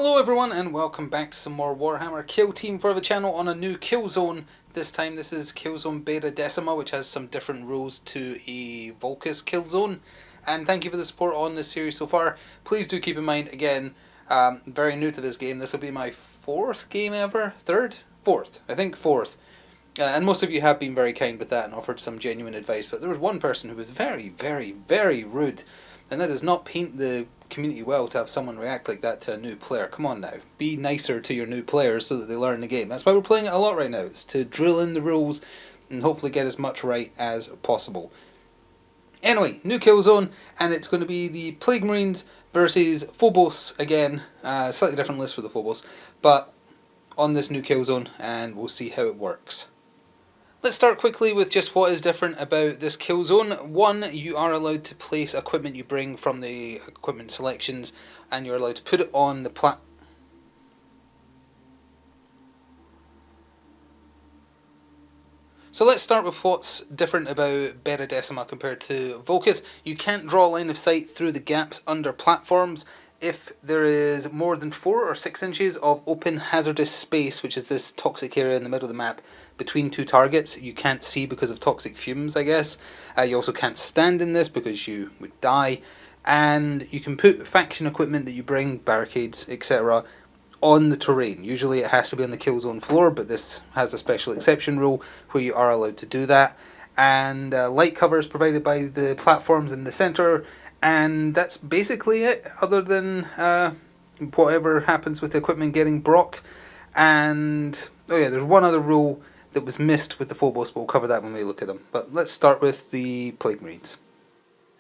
Hello everyone and welcome back to some more Warhammer Kill Team for the channel on a new killzone. This time this is killzone Bheta-Decima, which has some different rules to a Volcus killzone. And thank you for the support on this series so far. Please do keep in mind, again, very new to this game. This will be my fourth game ever? Third? Fourth. I think fourth. And most of you have been very kind with that and offered some genuine advice, but there was one person who was very, very, very rude. And that does not paint the community well to have someone react like that to a new player. Come on now. Be nicer to your new players so that they learn the game. That's why we're playing it a lot right now. It's to drill in the rules and hopefully get as much right as possible. Anyway, new killzone, and it's going to be the Plague Marines versus Phobos again. Slightly different list for the Phobos, but on this new killzone, and we'll see how it works. Let's start quickly with just what is different about this killzone. One, you are allowed to place equipment you bring from the equipment selections, and you're allowed to put it on the So let's start with what's different about Bheta-Decima compared to Volcus. You can't draw a line of sight through the gaps under platforms if there is more than 4 or 6 inches of open hazardous space, which is this toxic area in the middle of the map, between two targets. You can't see because of toxic fumes, I guess. You also can't stand in this because you would die. And you can put faction equipment that you bring, barricades, etc., on the terrain. Usually it has to be on the killzone floor, but this has a special exception rule where you are allowed to do that. And light cover is provided by the platforms in the centre, and that's basically it, other than whatever happens with the equipment getting brought. And oh yeah, there's one other rule that was missed with the Phobos, but we'll cover that when we look at them. But let's start with the Plague Marines.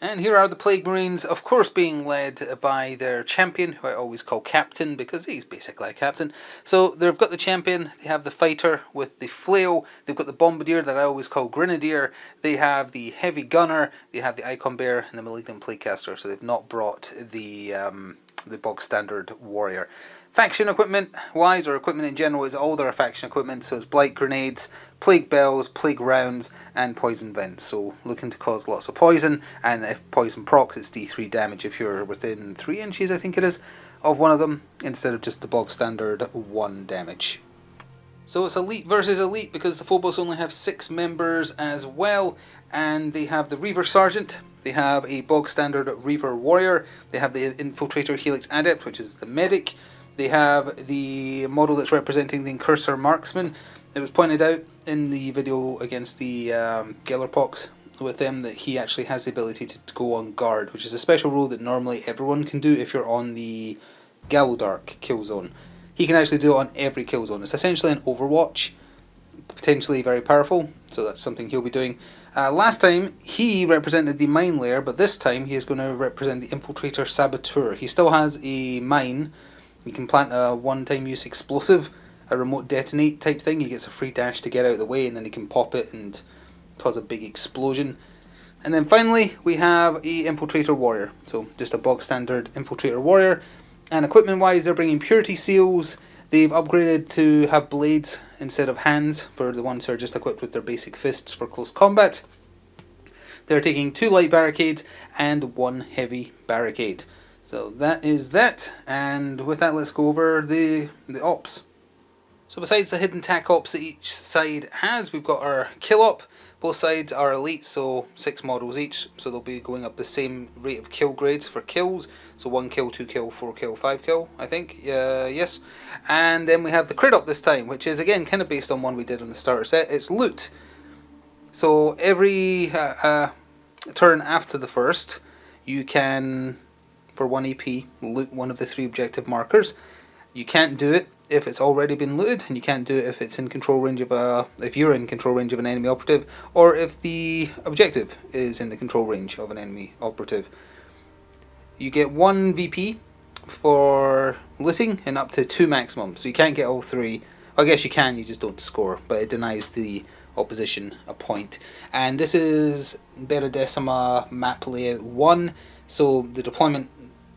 And here are the Plague Marines, of course being led by their champion, who I always call Captain, because he's basically a captain. So they've got the champion, they have the fighter with the flail, they've got the bombardier that I always call Grenadier, they have the heavy gunner, they have the icon bearer, and the malignant plaguecaster. So they've not brought the bog standard warrior. Faction equipment wise, or equipment in general, is all their faction equipment. So it's blight grenades, plague bells, plague rounds, and poison vents. So looking to cause lots of poison, and if poison procs, it's D3 damage if you're within 3 inches, I think it is, of one of them, instead of just the bog standard 1 damage. So it's elite versus elite because the Phobos only have 6 members as well, and they have the Reaver Sergeant, they have a bog standard Reaver Warrior, they have the Infiltrator Helix Adept, which is the medic. They have the model that's representing the Incursor Marksman. It was pointed out in the video against the Gellerpox with them that he actually has the ability to go on guard, which is a special rule that normally everyone can do if you're on the Gallodark killzone. He can actually do it on every killzone. It's essentially an Overwatch, potentially very powerful, so that's something he'll be doing. Last time he represented the Mine Layer, but this time he is going to represent the Infiltrator Saboteur. He still has a mine. You can plant a one-time use explosive, a remote detonate type thing. He gets a free dash to get out of the way, and then he can pop it and cause a big explosion. And then finally we have a Infiltrator Warrior, so just a bog standard Infiltrator Warrior. And equipment wise, they're bringing Purity Seals. They've upgraded to have blades instead of hands for the ones who are just equipped with their basic fists for close combat. They're taking 2 light barricades and 1 heavy barricade. So that is that, and with that let's go over the ops. So besides the hidden tac ops that each side has, we've got our kill op. Both sides are elite, so 6 models each, so they'll be going up the same rate of kill grades for kills. So 1 kill, 2 kill, 4 kill, 5 kill, I think, yes. And then we have the crit op this time, which is again kind of based on one we did on the starter set. It's loot. So every turn after the first, you can, for 1 AP, loot one of the 3 objective markers. You can't do it if it's already been looted, and you can't do it if it's in control range of if you're in control range of an enemy operative, or if the objective is in the control range of an enemy operative. You get 1 VP for looting and up to 2 maximum, so you can't get all 3. I guess you can, you just don't score, but it denies the opposition a point. And this is Bheta-Decima map layout 1, so the deployment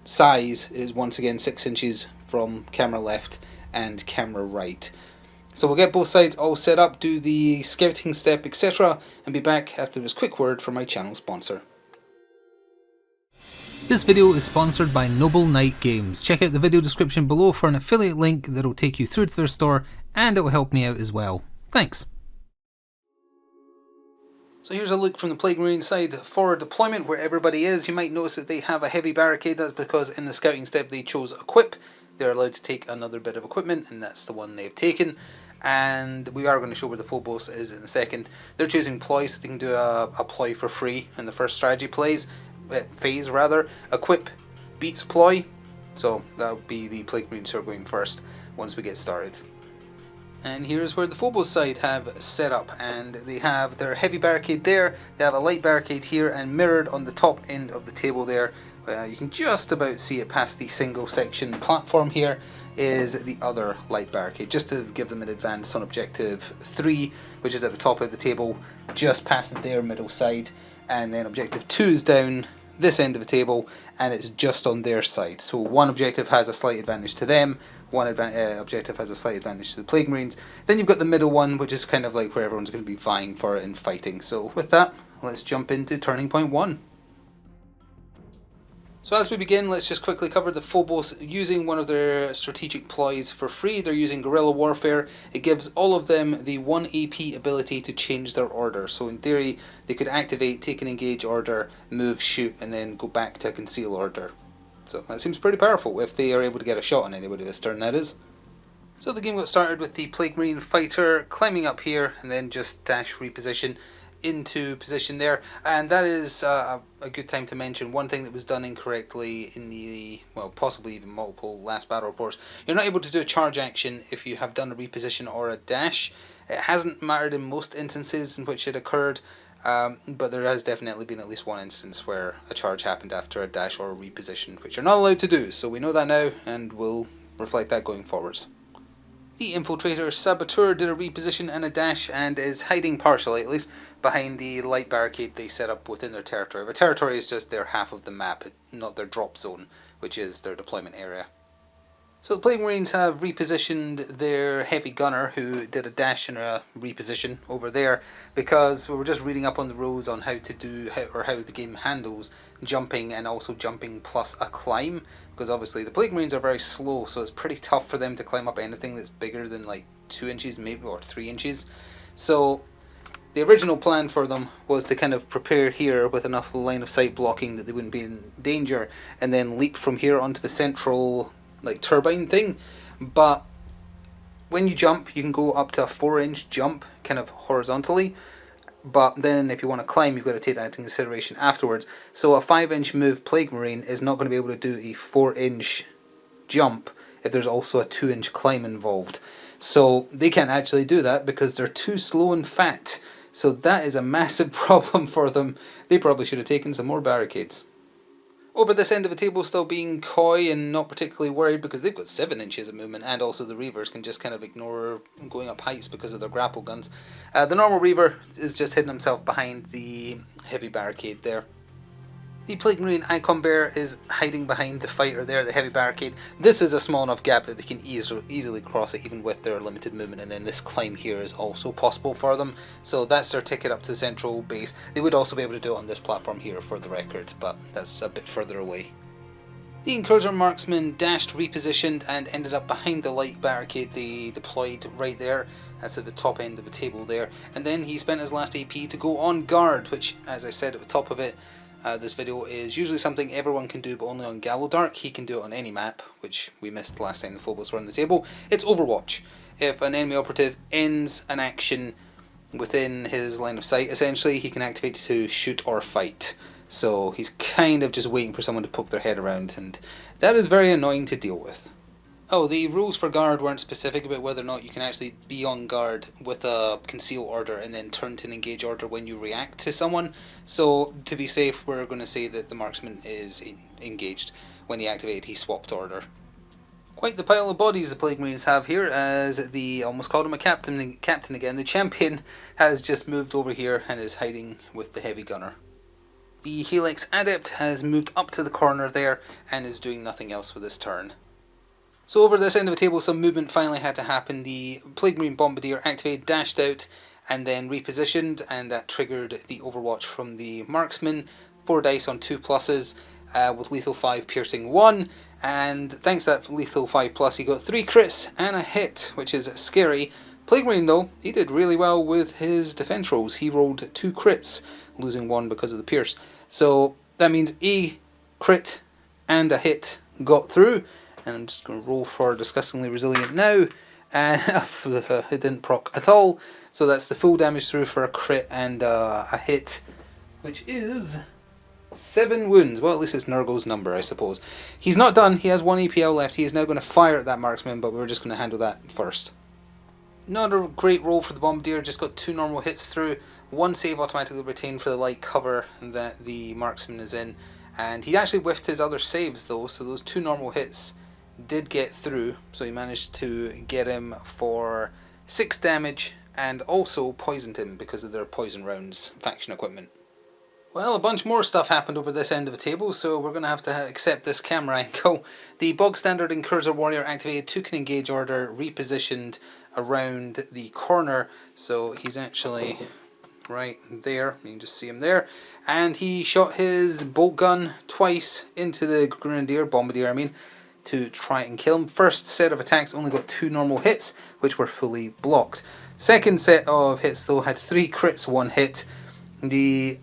size is once again 6 inches from camera left and camera right. So we'll get both sides all set up, do the scouting step, etc., and be back after this quick word from my channel sponsor. This video is sponsored by Noble Knight Games. Check out the video description below for an affiliate link that will take you through to their store, and it will help me out as well. Thanks. So here's a look from the Plague Marine side for deployment where everybody is. You might notice that they have a heavy barricade. That's because in the scouting step they chose equip. They're allowed to take another bit of equipment, and that's the one they've taken. And we are going to show where the Phobos is in a second. They're choosing ploy, so they can do a ploy for free in the first strategy phase rather. Equip beats ploy, so that would be the Plague Marines who are going first once we get started. And here's where the Phobos side have set up, and they have their heavy barricade there, they have a light barricade here, and mirrored on the top end of the table there, you can just about see it past the single section platform here, is the other light barricade, just to give them an advance on objective 3, which is at the top of the table, just past their middle side, and then objective 2 is down this end of the table, and it's just on their side. So one objective has a slight advantage to them, one objective has a slight advantage to the Plague Marines. Then you've got the middle one, which is kind of like where everyone's going to be vying for it and fighting. So with that, let's jump into turning point 1. So as we begin, let's just quickly cover the Phobos using one of their strategic ploys for free. They're using guerrilla warfare. It gives all of them the 1 AP ability to change their order. So in theory, they could activate, take an engage order, move, shoot, and then go back to a conceal order. So that seems pretty powerful if they are able to get a shot on anybody this turn, that is. So the game got started with the Plague Marine fighter climbing up here and then just dash reposition into position there, and that is a good time to mention one thing that was done incorrectly in the, well, possibly even multiple last battle reports. You're not able to do a charge action if you have done a reposition or a dash. It hasn't mattered in most instances in which it occurred, but there has definitely been at least one instance where a charge happened after a dash or a reposition, which you're not allowed to do, so we know that now and we'll reflect that going forwards. The Infiltrator Saboteur did a reposition and a dash and is hiding partially, at least, behind the light barricade they set up within their territory. The territory is just their half of the map, not their drop zone, which is their deployment area. So the Plague Marines have repositioned their heavy gunner, who did a dash and a reposition over there, because we were just reading up on the rules on how to do, how the game handles jumping, and also jumping plus a climb, because obviously the Plague Marines are very slow, so it's pretty tough for them to climb up anything that's bigger than like 2 inches maybe, or 3 inches. So the original plan for them was to kind of prepare here with enough line of sight blocking that they wouldn't be in danger, and then leap from here onto the central like turbine thing. But when you jump, you can go up to a 4-inch jump kind of horizontally, but then if you want to climb, you've got to take that into consideration afterwards. So a 5-inch move Plague Marine is not going to be able to do a 4-inch jump if there's also a 2-inch climb involved. So they can't actually do that because they're too slow and fat. So that is a massive problem for them. They probably should have taken some more barricades. Over this end of the table, still being coy and not particularly worried because they've got 7 inches of movement, and also the Reavers can just kind of ignore going up heights because of their grapple guns. The normal Reaver is just hidden himself behind the heavy barricade there. The Plague Marine Icon Bear is hiding behind the fighter there, the heavy barricade. This is a small enough gap that they can easily cross it even with their limited movement, and then this climb here is also possible for them. So that's their ticket up to the central base. They would also be able to do it on this platform here for the record, but that's a bit further away. The Encourager Marksman dashed, repositioned, and ended up behind the light barricade they deployed right there. That's at the top end of the table there. And then he spent his last AP to go on guard, which, as I said at the top of it, this video is usually something everyone can do, but only on Gallowdark. He can do it on any map, which we missed last time the Phobos were on the table. It's Overwatch. If an enemy operative ends an action within his line of sight, essentially, he can activate to shoot or fight. So he's kind of just waiting for someone to poke their head around, and that is very annoying to deal with. Oh, the rules for guard weren't specific about whether or not you can actually be on guard with a conceal order and then turn to an engage order when you react to someone. So to be safe, we're going to say that the marksman is engaged. When he activated, he swapped order. Quite the pile of bodies the Plague Marines have here, as the, almost called him a captain again, the champion has just moved over here and is hiding with the heavy gunner. The Helix Adept has moved up to the corner there and is doing nothing else for this turn. So over this end of the table, some movement finally had to happen. The Plague Marine Bombardier activated, dashed out, and then repositioned, and that triggered the overwatch from the marksman. 4 dice on 2 pluses with lethal 5, piercing 1. And thanks to that lethal 5 plus, he got 3 crits and a hit, which is scary. Plague Marine, though, he did really well with his defense rolls. He rolled 2 crits, losing 1 because of the pierce. So that means a crit and a hit got through. And I'm just going to roll for Disgustingly Resilient now. And it didn't proc at all. So that's the full damage through for a crit and a hit, which is 7 wounds. Well, at least it's Nurgle's number, I suppose. He's not done. He has 1 EPL left. He is now going to fire at that marksman, but we're just going to handle that first. Not a great roll for the Bombardier, just got 2 normal hits through. 1 save automatically retained for the light cover that the marksman is in. And he actually whiffed his other saves though, so those 2 normal hits did get through. So he managed to get him for 6 damage and also poisoned him because of their poison rounds faction equipment. Well, a bunch more stuff happened over this end of the table, so we're going to have to accept this camera angle. The bog standard Incurser Warrior activated, took an engage order, repositioned around the corner, so he's actually right there, you can just see him there, and he shot his bolt gun twice into the Bombardier I mean, to try and kill him. First set of attacks only got 2 normal hits, which were fully blocked. Second set of hits though had 3 crits, 1 hit. The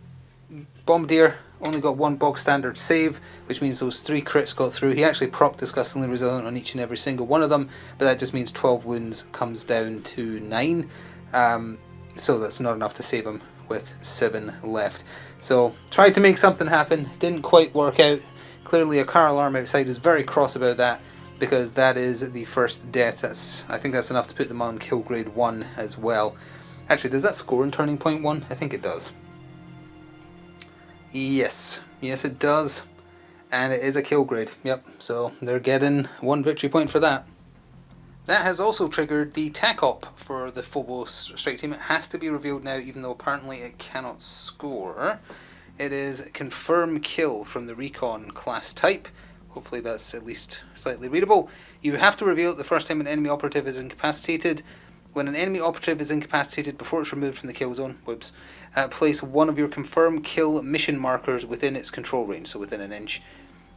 Bombardier only got 1 bog standard save, which means those 3 crits got through. He actually proc Disgustingly Resilient on each and every single one of them, but that just means 12 wounds comes down to 9. So that's not enough to save him with 7 left. So tried to make something happen, didn't quite work out. Clearly a car alarm outside is very cross about that, because that is the first death. I think that's enough to put them on kill grade 1 as well. Actually, does that score in Turning Point 1? I think it does. Yes it does, and it is a kill grade. Yep, so they're getting 1 victory point for that. That has also triggered the TAC op for the Phobos Strike Team. It has to be revealed now, even though apparently it cannot score. It is Confirm Kill from the Recon class type. Hopefully that's at least slightly readable. You have to reveal it the first time an enemy operative is incapacitated. When an enemy operative is incapacitated before it's removed from the kill zone, place one of your Confirm Kill mission markers within its control range, so within an inch.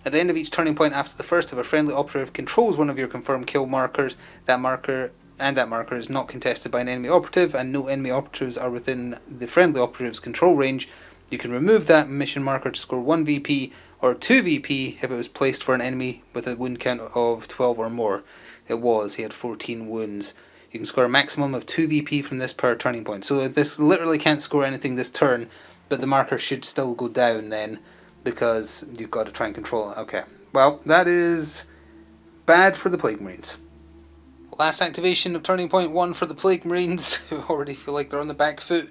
At the end of each turning point after the first, if a friendly operative controls one of your Confirm Kill markers, that marker is not contested by an enemy operative, and no enemy operatives are within the friendly operative's control range, you can remove that mission marker to score 1 VP or 2 VP if it was placed for an enemy with a wound count of 12 or more. He had 14 wounds. You can score a maximum of 2 VP from this per turning point. So this literally can't score anything this turn, but the marker should still go down then, because you've got to try and control it. Okay, well, that is bad for the Plague Marines. Last activation of Turning Point 1 for the Plague Marines, who already feel like they're on the back foot.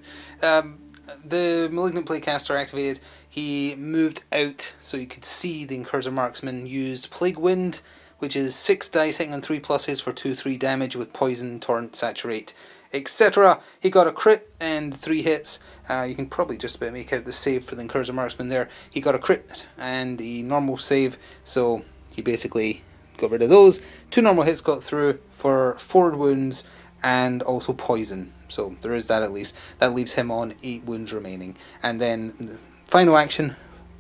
The Malignant Plaguecaster activated. He moved out so you could see the Incurser Marksman used Plague Wind, which is 6 dice hitting on 3 pluses for 2/3 damage with Poison, Torrent, Saturate, etc. He got a crit and 3 hits. You can probably just about make out the save for the Incurser Marksman there. He got a crit and the normal save, so he basically got rid of those. 2 normal hits got through for 4 wounds and also poison. So there is that at least. That leaves him on 8 wounds remaining. And then the final action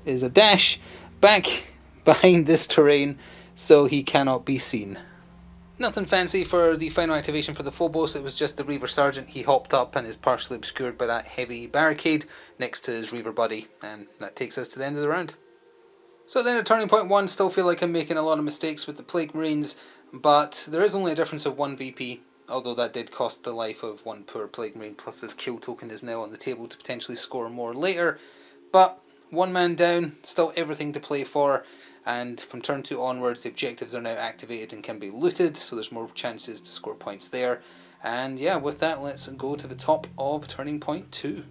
is a dash back behind this terrain so he cannot be seen. Nothing fancy for the final activation for the Phobos. It was just the Reaver Sergeant. He hopped up and is partially obscured by that heavy barricade next to his Reaver buddy. And that takes us to the end of the round. So then at Turning Point 1, still feel like I'm making a lot of mistakes with the Plague Marines, but there is only a difference of 1 VP. Although that did cost the life of 1 poor Plague Marine, plus his kill token is now on the table to potentially score more later. But 1 man down, still everything to play for, and from turn 2 onwards the objectives are now activated and can be looted, so there's more chances to score points there. And yeah, with that, let's go to the top of Turning Point 2.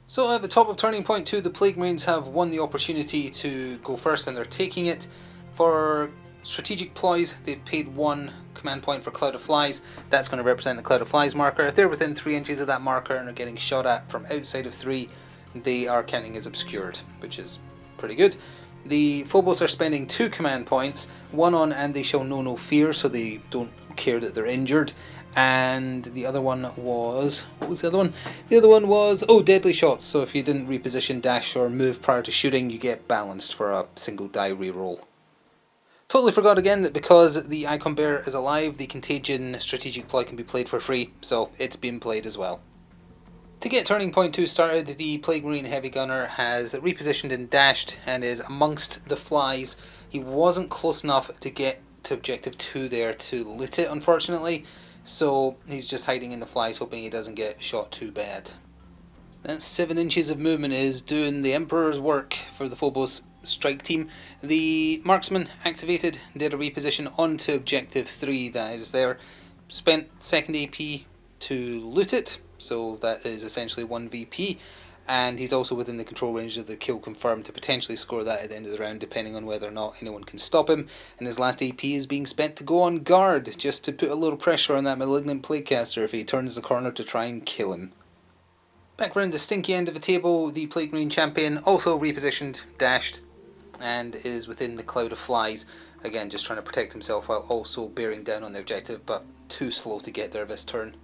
So at the top of Turning Point 2, the Plague Marines have won the opportunity to go first, and they're taking it. For Strategic Ploys, they've paid 1 command point for Cloud of Flies. That's going to represent the Cloud of Flies marker. If they're within 3 inches of that marker and are getting shot at from outside of 3, they are counting as obscured, which is pretty good. The Phobos are spending 2 command points, 1 on and they show no fear, so they don't care that they're injured, And the other one was... what was the other one? The other one was, oh, deadly shots. So if you didn't reposition, dash, or move prior to shooting, you get balanced for a single die reroll. Totally forgot again that because the Icon Bear is alive, the Contagion strategic ploy can be played for free, so it's been played as well. To get Turning Point 2 started, the Plague Marine Heavy Gunner has repositioned and dashed and is amongst the flies. He wasn't close enough to get to Objective 2 there to loot it, unfortunately, so he's just hiding in the flies hoping he doesn't get shot too bad. That 7 inches of movement is doing the Emperor's work for the Phobos Strike Team. The Marksman activated, did a reposition onto Objective 3 that is there, spent second AP to loot it, so that is essentially 1 VP, and he's also within the control range of the kill confirmed to potentially score that at the end of the round depending on whether or not anyone can stop him, and his last AP is being spent to go on guard, just to put a little pressure on that Malignant Plaguecaster if he turns the corner to try and kill him. Back round the stinky end of the table, the Plague Marine Champion also repositioned, dashed, and is within the cloud of flies, again just trying to protect himself while also bearing down on the objective, but too slow to get there this turn.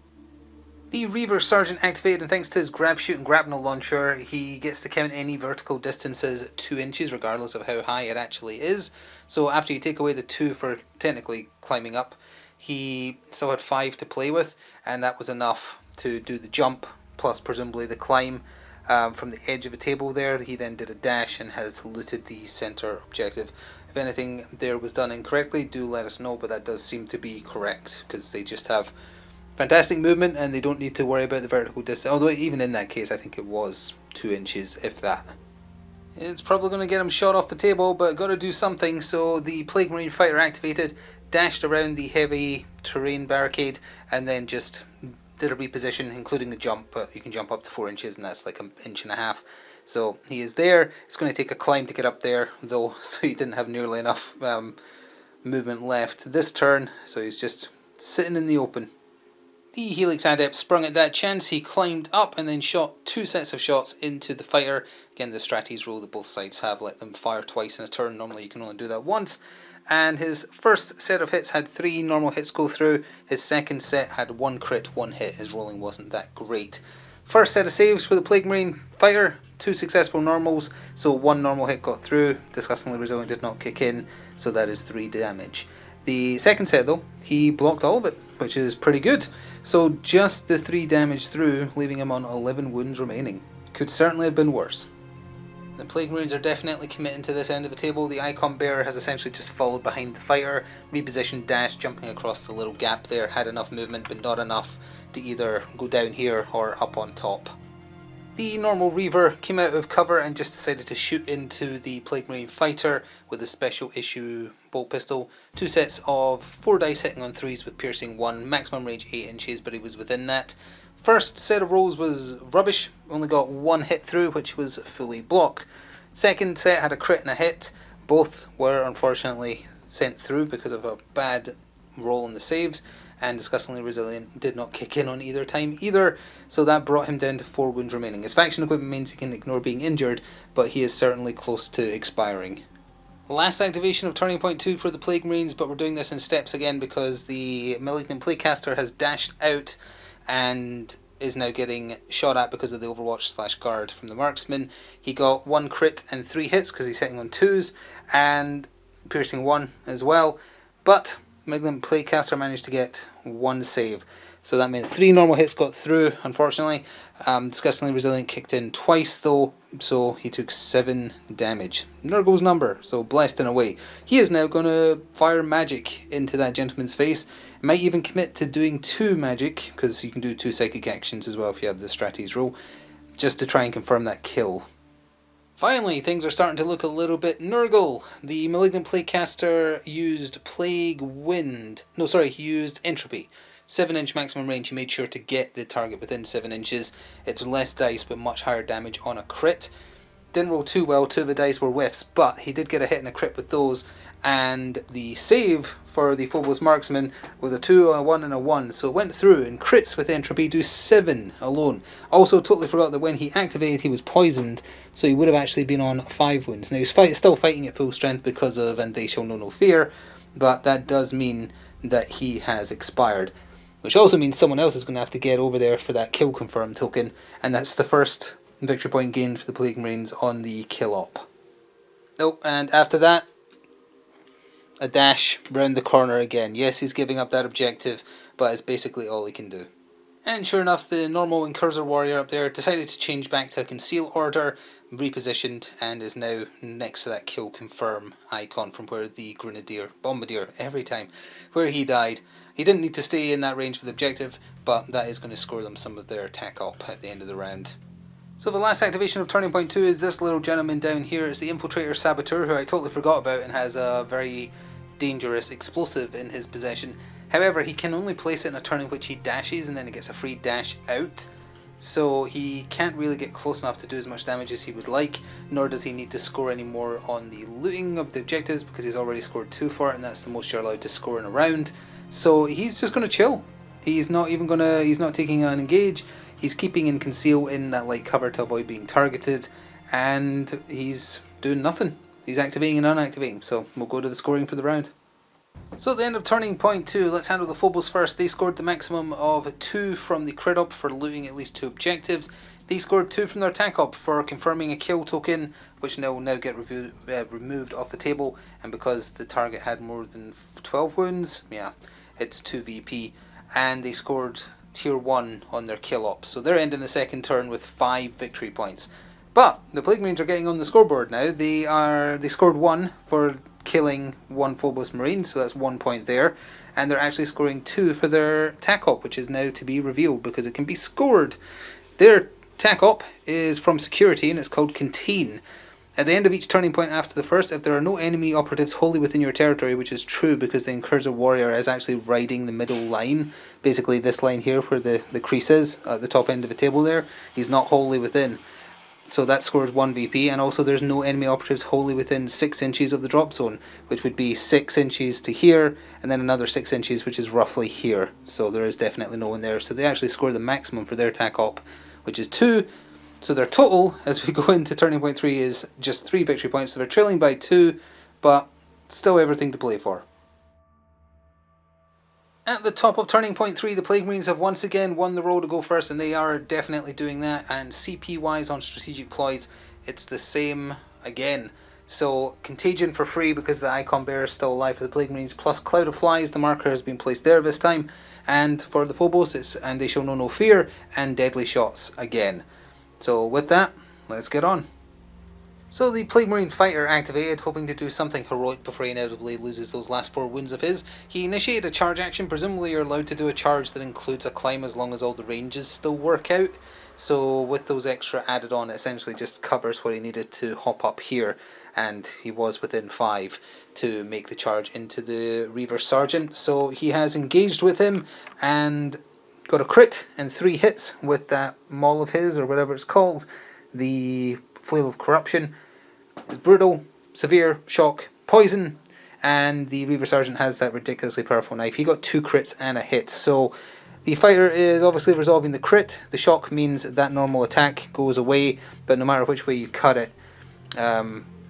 The Reaver Sergeant activated, and thanks to his grab, shoot and grapnel launcher, he gets to count any vertical distances 2 inches regardless of how high it actually is. So after you take away the 2 for technically climbing up, he still had 5 to play with, and that was enough to do the jump, plus presumably the climb from the edge of a table there. He then did a dash and has looted the center objective. If anything there was done incorrectly, do let us know, but that does seem to be correct, because they just have fantastic movement and they don't need to worry about the vertical distance, although even in that case I think it was 2 inches, if that. It's probably going to get him shot off the table, but got to do something, so the Plague Marine Fighter activated, dashed around the heavy terrain barricade, and then just did a reposition, including the jump, but you can jump up to 4 inches and that's like 1.5 inches. So he is there. It's going to take a climb to get up there though, so he didn't have nearly enough movement left this turn, so he's just sitting in the open. The Helix Adept sprung at that chance. He climbed up and then shot 2 sets of shots into the fighter. Again, the strategies rule that both sides have, let them fire twice in a turn. Normally you can only do that once. And his first set of hits had 3 normal hits go through. His second set had 1 crit, 1 hit. His rolling wasn't that great. First set of saves for the Plague Marine fighter, 2 successful normals, so 1 normal hit got through. Disgustingly Resilient did not kick in, so that is 3 damage. The second set though, he blocked all of it, which is pretty good. So just the 3 damage through, leaving him on 11 wounds remaining. Could certainly have been worse. The Plague Marines are definitely committing to this end of the table. The Icon Bearer has essentially just followed behind the fighter, repositioned, dash, jumping across the little gap there, had enough movement but not enough to either go down here or up on top. The normal Reaver came out of cover and just decided to shoot into the Plague Marine fighter with a special issue bolt pistol. 2 sets of 4 dice hitting on 3s with piercing 1, maximum range 8 inches, but he was within that. First set of rolls was rubbish, only got 1 hit through, which was fully blocked. Second set had a crit and a hit. Both were unfortunately sent through because of a bad roll on the saves, and Disgustingly Resilient did not kick in on either time either, so that brought him down to 4 wounds remaining. His faction equipment means he can ignore being injured, but he is certainly close to expiring. Last activation of Turning Point 2 for the Plague Marines, but we're doing this in steps again because the Malignant Plaguecaster has dashed out and is now getting shot at because of the Overwatch / guard from the Marksman. He got 1 crit and 3 hits because he's hitting on 2s, and piercing 1 as well, but Malignant Plaguecaster managed to get 1 save. So that meant 3 normal hits got through, unfortunately. Disgustingly Resilient kicked in twice though, so he took 7 damage. Nurgle's number, so blessed in a way. He is now going to fire magic into that gentleman's face. Might even commit to doing 2 magic, because you can do 2 psychic actions as well if you have the strategies roll, just to try and confirm that kill. Finally, things are starting to look a little bit Nurgle. The Malignant Plaguecaster used he used Entropy. 7-inch maximum range, he made sure to get the target within 7 inches. It's less dice but much higher damage on a crit. Didn't roll too well, 2 of the dice were whiffs, but he did get a hit and a crit with those, and the save for the Phobos Marksman was a 2, a 1 and a 1, so it went through, and crits with Entropy do 7 alone. Also totally forgot that when he activated he was poisoned, so he would have actually been on 5 wounds. Now he's still fighting at full strength because of And They Shall Know No Fear, but that does mean that he has expired. which also means someone else is going to have to get over there for that kill confirm token, and that's the first victory point gained for the Plague Marines on the kill op. Oh, and after that, a dash round the corner again. Yes, he's giving up that objective, but it's basically all he can do. And sure enough, the normal Incursor Warrior up there decided to change back to a Conceal Order, repositioned, and is now next to that Kill Confirm icon from where the Bombardier, every time, where he died. He didn't need to stay in that range for the objective, but that is going to score them some of their attack op at the end of the round. So the last activation of Turning Point 2 is this little gentleman down here. It's the Infiltrator Saboteur, who I totally forgot about and has a very dangerous explosive in his possession. However, he can only place it in a turn in which he dashes, and then he gets a free dash out. So he can't really get close enough to do as much damage as he would like, nor does he need to score any more on the looting of the objectives, because he's already scored 2 for it, and that's the most you're allowed to score in a round. So he's just going to chill. He's not taking an engage. He's keeping in conceal in that light cover to avoid being targeted, and he's doing nothing. He's activating and unactivating, so we'll go to the scoring for the round. So at the end of Turning Point 2, let's handle the Phobos first. They scored the maximum of 2 from the crit op for looting at least 2 objectives. They scored 2 from their attack op for confirming a kill token, which will now get removed off the table, and because the target had more than 12 wounds, yeah, it's 2 VP, and they scored tier 1 on their kill op. So they're ending the second turn with 5 victory points. But the Plague Marines are getting on the scoreboard now. They scored 1 for killing 1 Phobos Marine, so that's 1 point there, and they're actually scoring 2 for their attack op, which is now to be revealed because it can be scored. Their attack op is from security and it's called Contain. At the end of each turning point after the first, if there are no enemy operatives wholly within your territory, which is true because the Incursor Warrior is actually riding the middle line, basically this line here where the crease is at the top end of the table there, he's not wholly within. So that scores 1 VP, and also there's no enemy operatives wholly within 6 inches of the drop zone, which would be 6 inches to here, and then another 6 inches, which is roughly here. So there is definitely no one there. So they actually score the maximum for their attack op, which is 2. So their total, as we go into Turning Point 3, is just 3 victory points. So they're trailing by 2, but still everything to play for. At the top of Turning Point 3, the Plague Marines have once again won the role to go first, and they are definitely doing that. And CP-wise on Strategic Ploys, it's the same again. So Contagion for free because the Icon Bearer is still alive for the Plague Marines, plus Cloud of Flies, the marker has been placed there this time. And for the Phobos, it's And They Shall Know No Fear, and Deadly Shots again. So with that, let's get on. So the Plague Marine Fighter activated, hoping to do something heroic before he inevitably loses those last 4 wounds of his. He initiated a charge action. Presumably you're allowed to do a charge that includes a climb as long as all the ranges still work out. So with those extra added on, it essentially just covers what he needed to hop up here, and he was within 5 to make the charge into the Reaver Sergeant. So he has engaged with him and got a crit and 3 hits with that maul of his, or whatever it's called, the Flail of Corruption. It's brutal, severe, shock, poison, and the Reaver Sergeant has that ridiculously powerful knife. He got 2 crits and a hit, so the fighter is obviously resolving the crit. The shock means that normal attack goes away, but no matter which way you cut it,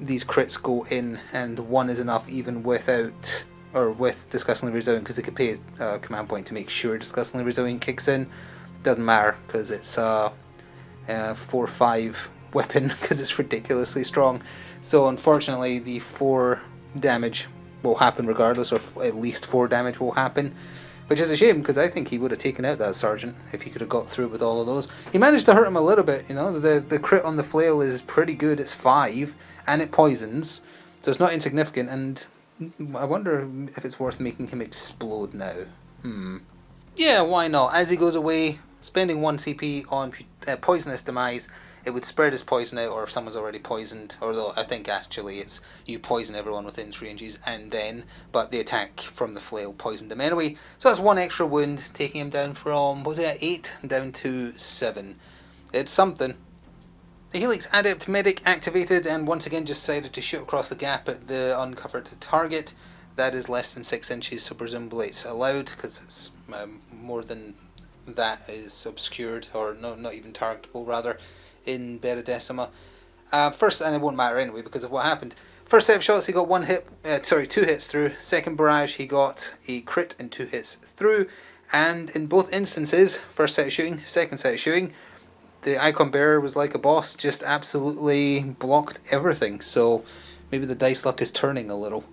these crits go in, and 1 is enough even without, or with Disgustingly Resilient, because they could pay a command point to make sure Disgustingly Resilient kicks in. Doesn't matter, because it's 4/5 weapon, because it's ridiculously strong. So unfortunately the 4 damage will happen regardless, or at least 4 damage will happen, which is a shame because I think he would have taken out that sergeant if he could have got through with all of those. He managed to hurt him a little bit, you know. The crit on the flail is pretty good. It's 5 and it poisons, so it's not insignificant, and I wonder if it's worth making him explode now. Yeah, why not? As he goes away, spending 1 CP on Poisonous Demise, it would spread his poison out, or if someone's already poisoned, although I think actually it's you poison everyone within 3 inches and then, but the attack from the flail poisoned him anyway. So that's 1 extra wound, taking him down from, what was it, 8 down to 7. It's something. The Helix Adept Medic activated and once again just decided to shoot across the gap at the uncovered target. That is less than 6 inches, so presumably it's allowed, because it's more than that is obscured, or no, not even targetable rather, in Bheta-Decima. First, and it won't matter anyway because of what happened. First set of shots he got 2 hits through. Second barrage he got a crit and 2 hits through, And in both instances, first set of shooting, second set of shooting, the Icon Bearer was like a boss, just absolutely blocked everything. So maybe the dice luck is turning a little.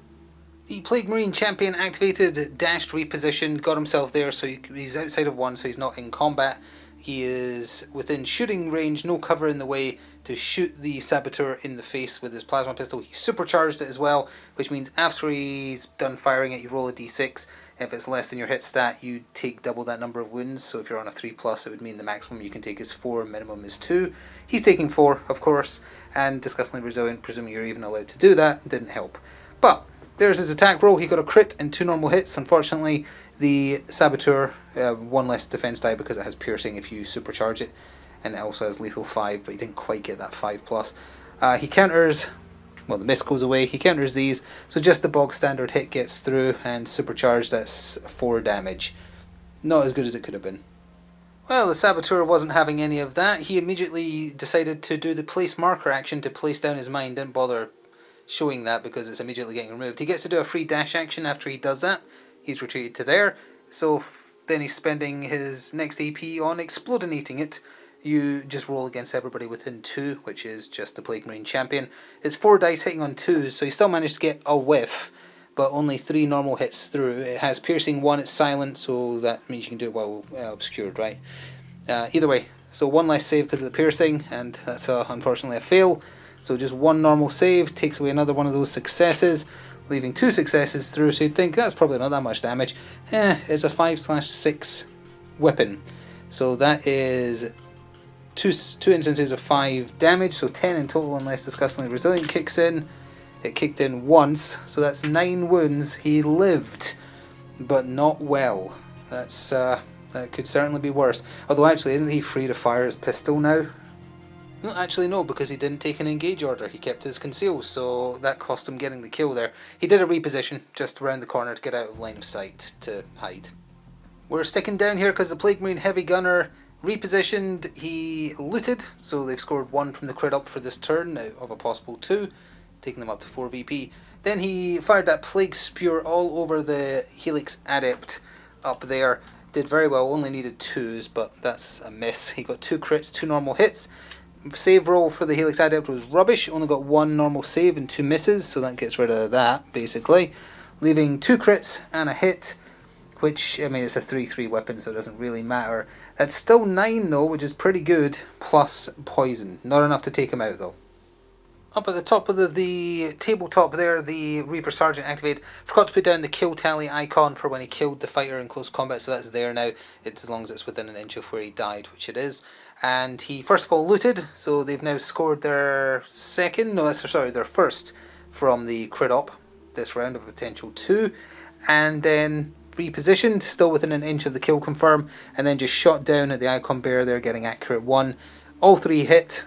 The Plague Marine Champion activated, dashed, repositioned, got himself there, so he's outside of one, so he's not in combat. He is within shooting range, no cover in the way, to shoot the Saboteur in the face with his plasma pistol. He supercharged it as well, which means after he's done firing it, you roll a d6. If it's less than your hit stat, you take double that number of wounds. So if you're on a 3+, it would mean the maximum you can take is 4, minimum is 2. He's taking 4, of course, and disgustingly resilient, presuming you're even allowed to do that, didn't help. But there's his attack roll. He got a crit and 2 normal hits. Unfortunately, the Saboteur, 1 less defense die because it has piercing if you supercharge it, and it also has lethal 5, but he didn't quite get that 5+. He counters, well, the mist goes away, he counters these, so just the bog standard hit gets through, and supercharged, that's 4 damage. Not as good as it could have been. Well, the Saboteur wasn't having any of that. He immediately decided to do the place marker action to place down his mine. Didn't bother showing that because it's immediately getting removed. He gets to do a free dash action after he does that. He's retreated to there, so then he's spending his next AP on explodinating it. You just roll against everybody within 2, which is just the Plague Marine Champion. It's 4 dice hitting on 2s, so he still managed to get a whiff, but only 3 normal hits through. It has piercing 1, it's silent, so that means you can do it while obscured, right? Either way, so 1 less save because of the piercing, and that's unfortunately a fail. So just 1 normal save takes away another one of those successes, leaving 2 successes through, so you'd think that's probably not that much damage. It's a 5/6 weapon, so that is two instances of 5 damage, so 10 in total unless Disgustingly Resilient kicks in. It kicked in once, so that's 9 wounds. He lived, but not well. That's that could certainly be worse. Although actually, isn't he free to fire his pistol now? No, actually no, because he didn't take an engage order. He kept his conceal, so that cost him getting the kill there. He did a reposition just around the corner to get out of line of sight to hide. We're sticking down here because the Plague Marine Heavy Gunner repositioned. He looted, so they've scored 1 from the crit up for this turn out of a possible 2, taking them up to 4 VP. Then he fired that Plague Spear all over the Helix Adept up there. Did very well, only needed 2s, but that's a miss. He got 2 crits, 2 normal hits. Save roll for the Helix Adept was rubbish, only got 1 normal save and 2 misses, so that gets rid of that, basically. Leaving 2 crits and a hit, which, I mean, it's a 3/3 weapon, so it doesn't really matter. That's still 9 though, which is pretty good, plus poison. Not enough to take him out though. Up at the top of the tabletop there, the Reaver Sergeant activated. Forgot to put down the kill tally icon for when he killed the fighter in close combat, so that's there now, as long as it's within an inch of where he died, which it is. And he first of all looted, so they've now scored their their first from the crit op this round of potential 2, and then repositioned, still within an inch of the kill confirm, and then just shot down at the Icon Bear there, getting accurate 1. All 3 hit.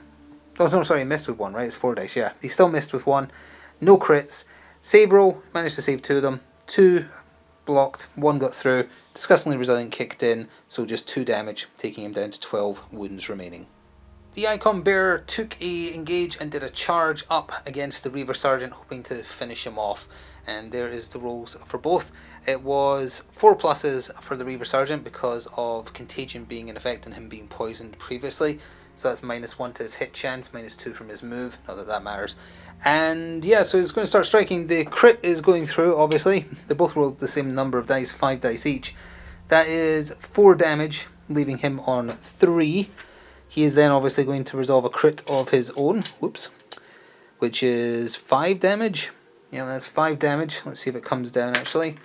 Oh no, sorry, missed with 1, right? It's 4 dice, yeah. He still missed with 1. No crits. Save roll, managed to save 2 of them. 2 blocked, 1 got through. Disgustingly Resilient kicked in, so just 2 damage, taking him down to 12 wounds remaining. The Icon Bearer took a engage and did a charge up against the Reaver Sergeant, hoping to finish him off. And there is the rolls for both. It was 4 pluses for the Reaver Sergeant because of Contagion being in effect and him being poisoned previously. So that's -1 to his hit chance, -2 from his move, not that that matters. And yeah, so he's going to start striking. The crit is going through, obviously. They both rolled the same number of dice, 5 dice each. That is 4 damage, leaving him on 3. He is then obviously going to resolve a crit of his own, which is 5 damage. Yeah, that's 5 damage. Let's see if it comes down actually.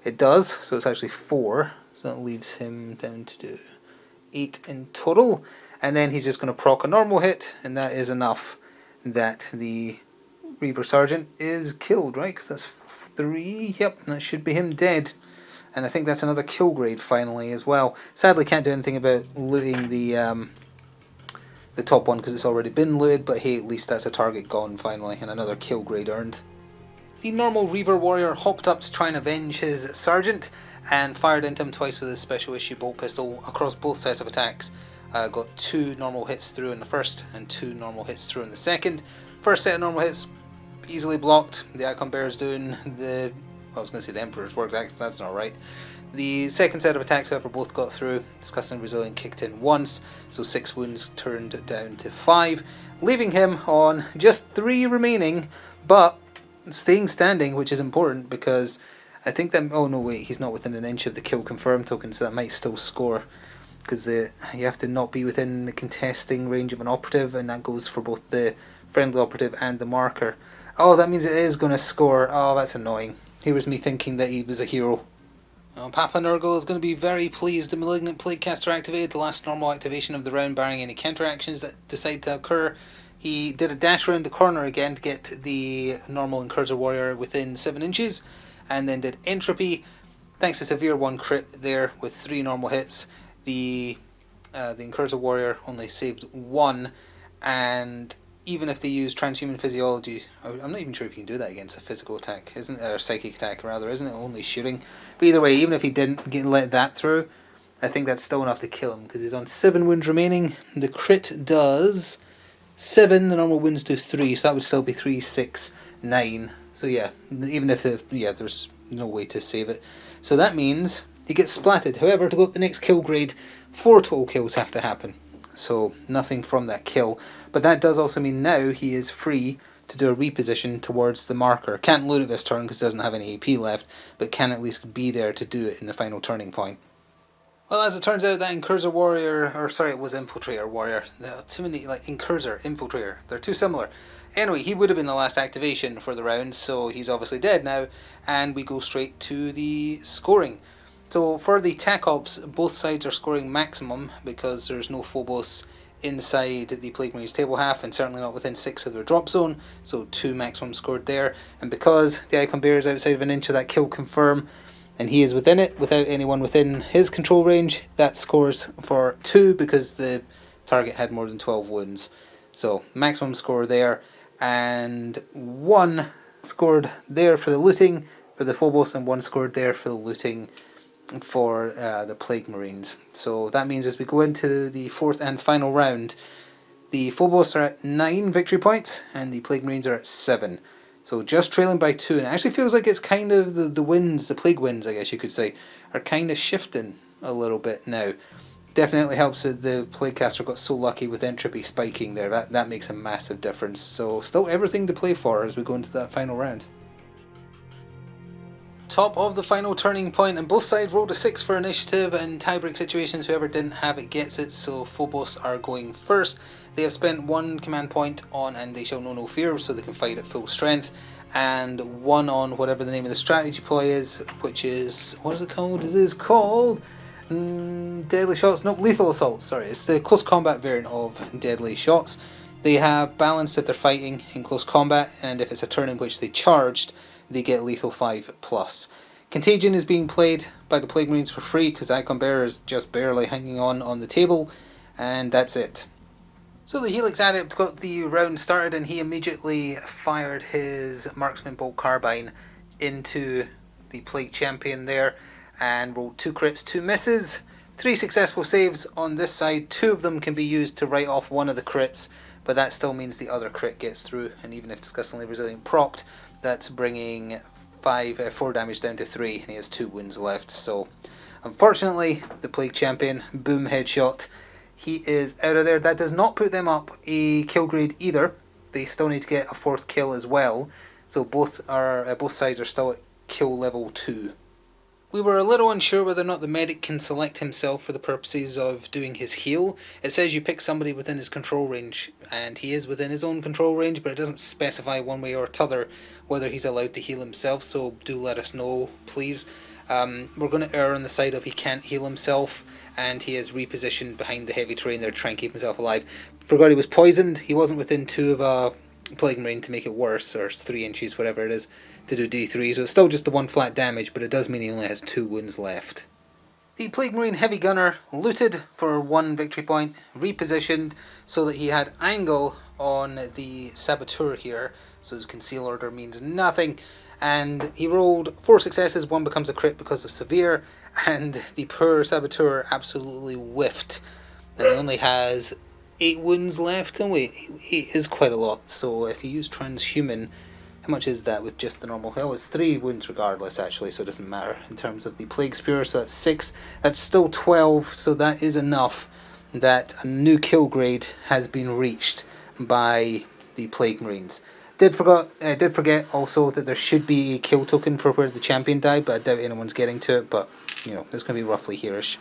It does, so it's actually 4. So that leaves him down to do 8 in total. And then he's just going to proc a normal hit, and that is enough that the Reaver Sergeant is killed, right? Because that's 3. Yep, that should be him dead. And I think that's another kill grade finally as well. Sadly, can't do anything about looting the top one because it's already been looted, but hey, at least that's a target gone finally, and another kill grade earned. The normal Reaver Warrior hopped up to try and avenge his Sergeant, and fired into him twice with his special issue bolt pistol across both sets of attacks. Got 2 normal hits through in the first, and 2 normal hits through in the second. First set of normal hits, easily blocked. The Icon Bear's doing the... I was going to say the Emperor's work, that's not right. The second set of attacks, however, both got through. Disgusting Resilient kicked in once, so 6 wounds turned down to 5, leaving him on just 3 remaining, but staying standing, which is important because I think that... oh no, wait, he's not within an inch of the kill confirm token, so that might still score. Because you have to not be within the contesting range of an operative, and that goes for both the friendly operative and the marker. Oh, that means it is going to score. Oh, that's annoying. Here was me thinking that he was a hero. Well, Papa Nurgle is going to be very pleased. The Malignant Plaguecaster activated, the last normal activation of the round, barring any counteractions that decide to occur. He did a dash around the corner again to get the normal Incursor Warrior within 7 inches, and then did Entropy. Thanks to Severe 1 crit there with 3 normal hits. The Incursor Warrior only saved 1, and even if they use Transhuman Physiology, I'm not even sure if you can do that against a physical attack, isn't it? Or psychic attack rather, isn't it? Only shooting. But either way, even if he didn't let that through, I think that's still enough to kill him, because he's on 7 wounds remaining. The crit does 7, the normal wounds do 3, so that would still be 3, 6, 9. So yeah, even if there's no way to save it. So that means he gets splatted. However, to go up the next kill grade, 4 total kills have to happen. So nothing from that kill. But that does also mean now he is free to do a reposition towards the marker. Can't loot it this turn because he doesn't have any AP left, but can at least be there to do it in the final turning point. Well, as it turns out, that Incursor Warrior, or sorry, it was Infiltrator Warrior. There are too many, like Incursor, Infiltrator. They're too similar. Anyway, he would have been the last activation for the round, so he's obviously dead now, and we go straight to the scoring. So for the Tech Ops, both sides are scoring maximum because there's no Phobos inside the Plague Marine's table half, and certainly not within 6 of their drop zone, so 2 maximum scored there. And because the Icon Bearer is outside of an inch of that kill confirm, and he is within it without anyone within his control range, that scores for 2 because the target had more than 12 wounds. So maximum score there, and 1 scored there for the looting for the Phobos, and 1 scored there for the looting for the Plague Marines. So that means as we go into the 4th and final round, the Phobos are at 9 victory points and the Plague Marines are at 7. So just trailing by 2, and it actually feels like it's kind of the wins, the Plague wins I guess you could say, are kind of shifting a little bit now. Definitely helps that the Plaguecaster got so lucky with Entropy spiking there. That makes a massive difference. So still everything to play for as we go into that final round. Top of the final turning point, and both sides rolled a 6 for initiative, and tiebreak situations whoever didn't have it gets it, so Phobos are going first. They have spent 1 command point on And They Shall Know No Fear, so they can fight at full strength, and 1 on whatever the name of the strategy ploy is, which is, what is it called? It is called Deadly Shots, nope, Lethal Assault, sorry, it's the close combat variant of Deadly Shots. They have balanced if they're fighting in close combat, and if it's a turn in which they charged, they get Lethal 5+. Contagion is being played by the Plague Marines for free because Icon Bearer is just barely hanging on the table, and that's it. So the Helix Adept got the round started, and he immediately fired his Marksman Bolt Carbine into the Plague Champion there, and rolled 2 crits, 2 misses, 3 successful saves on this side. 2 of them can be used to write off one of the crits, but that still means the other crit gets through, and even if Disgustingly Resilient procced, that's bringing 4 damage down to 3, and he has 2 wounds left. So unfortunately, the Plague Champion, boom, headshot, he is out of there. That does not put them up a kill grade either. They still need to get a 4th kill as well, so both sides are still at kill level 2. We were a little unsure whether or not the medic can select himself for the purposes of doing his heal. It says you pick somebody within his control range, and he is within his own control range, but it doesn't specify one way or t'other whether he's allowed to heal himself, so do let us know, please. We're going to err on the side of he can't heal himself, and he is repositioned behind the heavy terrain there to try and keep himself alive. Forgot he was poisoned. He wasn't within 2 of a Plague Marine to make it worse, or 3 inches, whatever it is, to do D3, so it's still just the 1 flat damage, but it does mean he only has 2 wounds left. The Plague Marine Heavy Gunner looted for 1 victory point, repositioned so that he had angle on the Saboteur here, so his Conceal Order means nothing, and he rolled 4 successes, 1 becomes a crit because of Severe, and the poor Saboteur absolutely whiffed, and he only has 8 wounds left. And wait, 8 is quite a lot, so if you use Transhuman, How much is that with just the normal? Oh, it's 3 wounds regardless, actually, so it doesn't matter in terms of the Plague Spear. So that's 6. That's still 12, so that is enough that a new kill grade has been reached by the Plague Marines. Did forget also that there should be a kill token for where the champion died, but I doubt anyone's getting to it, but, you know, it's going to be roughly here-ish.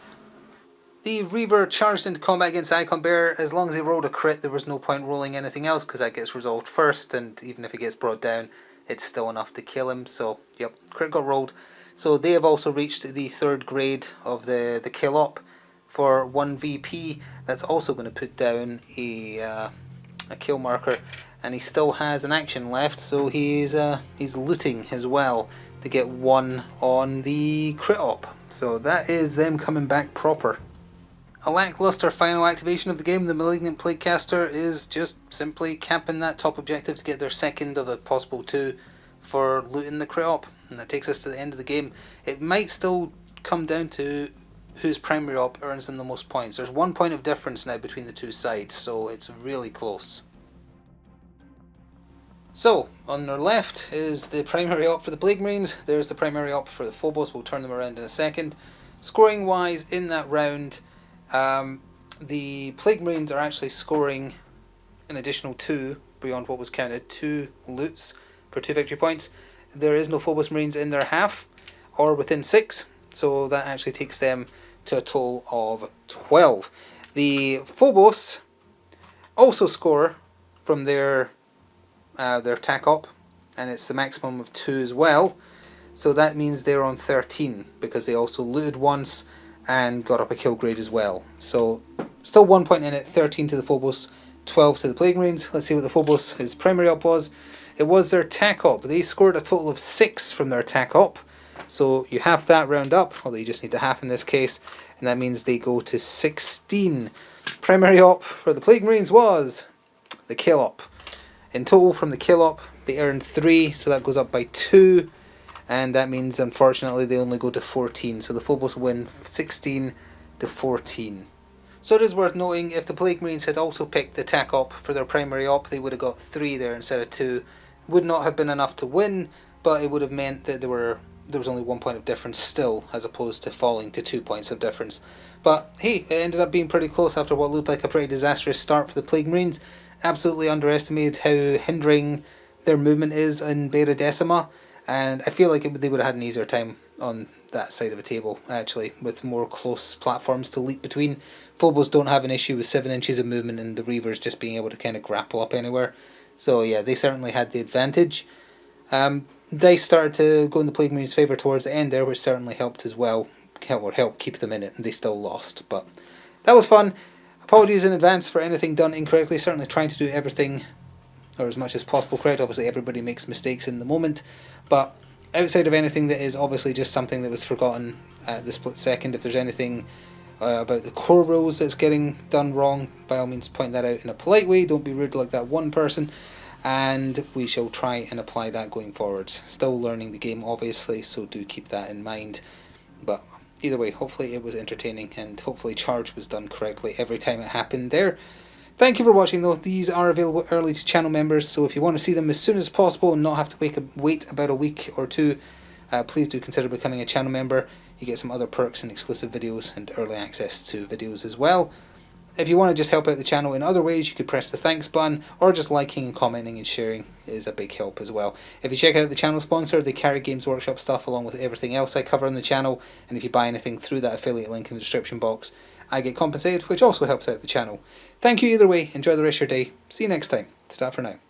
The Reaver charged into combat against Icon Bearer. As long as he rolled a crit, there was no point rolling anything else, because that gets resolved first, and even if he gets brought down, it's still enough to kill him. So, yep, crit got rolled. So they have also reached the 3rd grade of the kill op for 1 VP. That's also going to put down a kill marker, and he still has an action left, so he's looting as well to get 1 on the crit op. So that is them coming back proper. A lackluster final activation of the game. The Malignant Plaguecaster is just simply camping that top objective to get their 2nd of a possible 2 for looting the crit op, and that takes us to the end of the game. It might still come down to whose primary op earns them the most points. There's 1 point of difference now between the two sides, so it's really close. So, on our left is the primary op for the Plague Marines. There's the primary op for the Phobos. We'll turn them around in a second. Scoring wise, in that round, the Plague Marines are actually scoring an additional 2 beyond what was counted, 2 loots for 2 victory points. There is no Phobos Marines in their half or within 6, so that actually takes them to a total of 12. The Phobos also score from their attack op, and it's the maximum of 2 as well, so that means they're on 13 because they also looted once and got up a kill grade as well. So still 1 point in it, 13 to the Phobos, 12 to the Plague Marines. Let's see what the Phobos, his primary op was. It was their attack op. They scored a total of 6 from their attack op, so you half that round up, although you just need to half in this case, and that means they go to 16. Primary op for the Plague Marines was the kill op. In total from the kill op they earned 3, so that goes up by 2, and that means unfortunately they only go to 14, so the Phobos win 16 to 14. So it is worth noting, if the Plague Marines had also picked the attack op for their primary op, they would have got 3 there instead of 2. Would not have been enough to win, but it would have meant that there was only 1 point of difference still, as opposed to falling to 2 points of difference. But hey, it ended up being pretty close after what looked like a pretty disastrous start for the Plague Marines. Absolutely underestimated how hindering their movement is in Bheta-Decima, and I feel like they would have had an easier time on that side of the table, actually, with more close platforms to leap between. Phobos don't have an issue with 7 inches of movement, and the Reavers just being able to kind of grapple up anywhere. So yeah, they certainly had the advantage. Dice started to go in the Plague Marines' favour towards the end there, which certainly helped as well, helped keep them in it, and they still lost. But that was fun. Apologies in advance for anything done incorrectly. Certainly trying to do everything, or as much as possible, correct. Obviously everybody makes mistakes in the moment, but outside of anything that is obviously just something that was forgotten at the split second, if there's anything about the core rules that's getting done wrong, by all means point that out in a polite way. Don't be rude like that one person, and we shall try and apply that going forwards. Still learning the game obviously, so do keep that in mind. But either way, hopefully it was entertaining, and hopefully charge was done correctly every time it happened there. Thank you for watching though. These are available early to channel members, so if you want to see them as soon as possible and not have to wait about a week or 2, please do consider becoming a channel member. You get some other perks and exclusive videos and early access to videos as well. If you want to just help out the channel in other ways, you could press the thanks button, or just liking and commenting and sharing is a big help as well. If you check out the channel sponsor, they carry Games Workshop stuff along with everything else I cover on the channel, and if you buy anything through that affiliate link in the description box, I get compensated, which also helps out the channel. Thank you either way, enjoy the rest of your day, see you next time, ta for now.